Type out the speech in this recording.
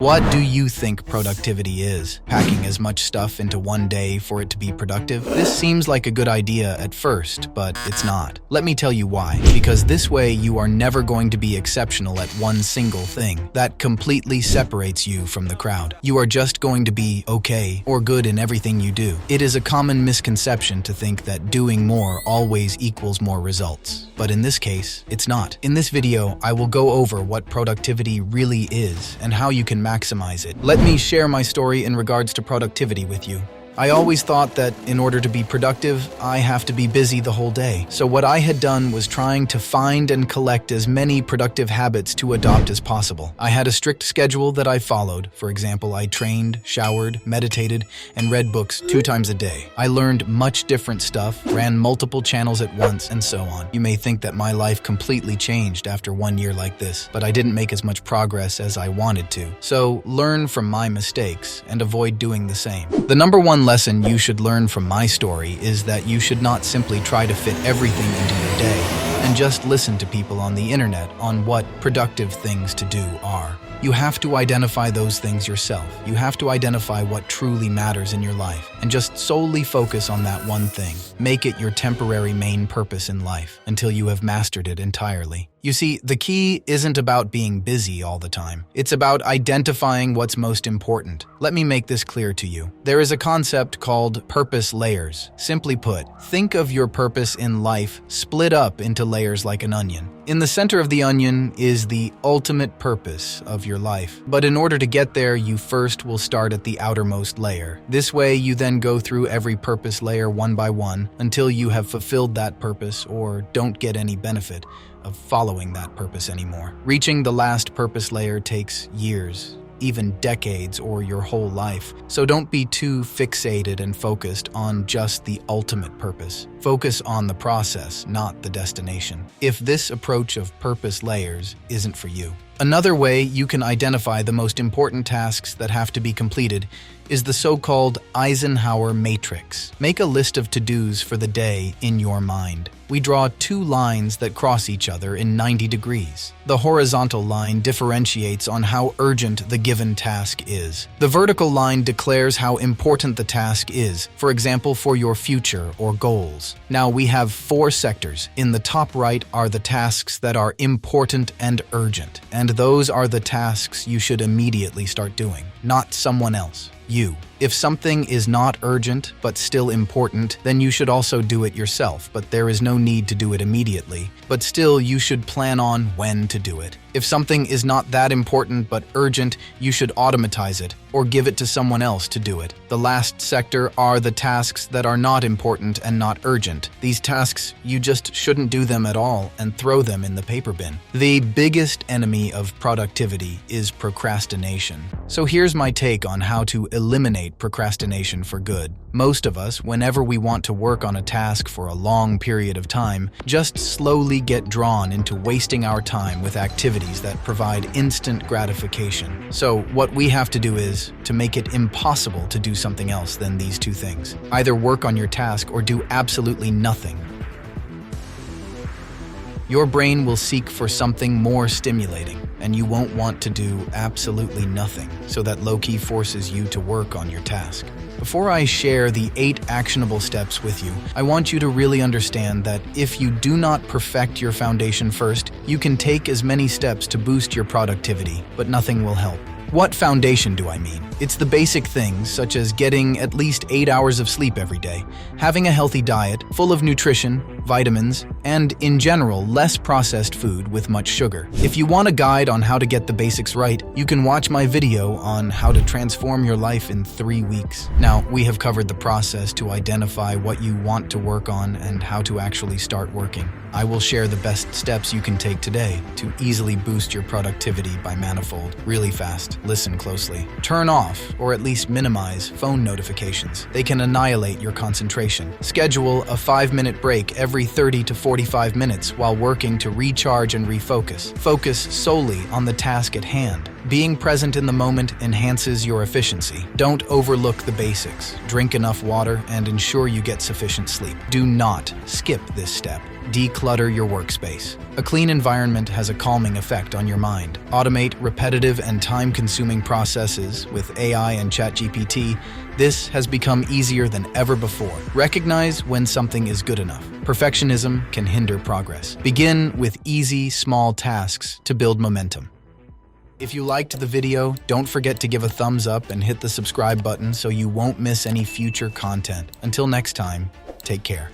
What do you think productivity is? Packing as much stuff into one day for it to be productive? This seems like a good idea at first, but it's not. Let me tell you why. Because this way you are never going to be exceptional at one single thing. That completely separates you from the crowd. You are just going to be okay or good in everything you do. It is a common misconception to think that doing more always equals more results. But in this case, it's not. In this video, I will go over what productivity really is and how you can maximize it. Let me share my story in regards to productivity with you. I always thought that in order to be productive, I have to be busy the whole day. So what I had done was trying to find and collect as many productive habits to adopt as possible. I had a strict schedule that I followed. For example, I trained, showered, meditated, and read books 2 times a day. I learned much different stuff, ran multiple channels at once, and so on. You may think that my life completely changed after 1 year like this, but I didn't make as much progress as I wanted to. So learn from my mistakes and avoid doing the same. The number one lesson you should learn from my story is that you should not simply try to fit everything into your day and just listen to people on the internet on what productive things to do are. You have to identify those things yourself. You have to identify what truly matters in your life and just solely focus on that one thing. Make it your temporary main purpose in life until you have mastered it entirely. You see, the key isn't about being busy all the time. It's about identifying what's most important. Let me make this clear to you. There is a concept called purpose layers. Simply put, think of your purpose in life split up into layers like an onion. In the center of the onion is the ultimate purpose of your life. But in order to get there, you first will start at the outermost layer. This way, you then go through every purpose layer one by one until you have fulfilled that purpose or don't get any benefit of following that purpose anymore. Reaching the last purpose layer takes years, even decades, or your whole life. So don't be too fixated and focused on just the ultimate purpose. Focus on the process, not the destination. If this approach of purpose layers isn't for you. Another way you can identify the most important tasks that have to be completed is the so-called Eisenhower Matrix. Make a list of to-dos for the day in your mind. We draw 2 lines that cross each other in 90 degrees. The horizontal line differentiates on how urgent the given task is. The vertical line declares how important the task is, for example, for your future or goals. Now we have 4 sectors. In the top right are the tasks that are important and urgent, and those are the tasks you should immediately start doing, not someone else. You. If something is not urgent but still important, then you should also do it yourself, but there is no need to do it immediately. But still, you should plan on when to do it. If something is not that important but urgent, you should automatize it or give it to someone else to do it. The last sector are the tasks that are not important and not urgent. These tasks, you just shouldn't do them at all and throw them in the paper bin. The biggest enemy of productivity is procrastination. So here's my take on how to eliminate procrastination for good. Most of us, whenever we want to work on a task for a long period of time, just slowly get drawn into wasting our time with activities that provide instant gratification. So what we have to do is to make it impossible to do something else than these 2 things. Either work on your task or do absolutely nothing. Your brain will seek for something more stimulating, and you won't want to do absolutely nothing, so that low-key forces you to work on your task. Before I share the 8 actionable steps with you, I want you to really understand that if you do not perfect your foundation first, you can take as many steps to boost your productivity, but nothing will help. What foundation do I mean? It's the basic things such as getting at least 8 hours of sleep every day, having a healthy diet full of nutrition, vitamins, and in general, less processed food with much sugar. If you want a guide on how to get the basics right, you can watch my video on how to transform your life in 3 weeks. Now, we have covered the process to identify what you want to work on and how to actually start working. I will share the best steps you can take today to easily boost your productivity by manifold, really fast. Listen closely. Turn off, or at least minimize, phone notifications. They can annihilate your concentration. Schedule a 5-minute break every 30 to 45 minutes while working to recharge and refocus. Focus solely on the task at hand. Being present in the moment enhances your efficiency. Don't overlook the basics. Drink enough water and ensure you get sufficient sleep. Do not skip this step. Declutter your workspace. A clean environment has a calming effect on your mind. Automate repetitive and time-consuming processes with AI and ChatGPT. This has become easier than ever before. Recognize when something is good enough. Perfectionism can hinder progress. Begin with easy, small tasks to build momentum. If you liked the video, don't forget to give a thumbs up and hit the subscribe button so you won't miss any future content. Until next time, take care.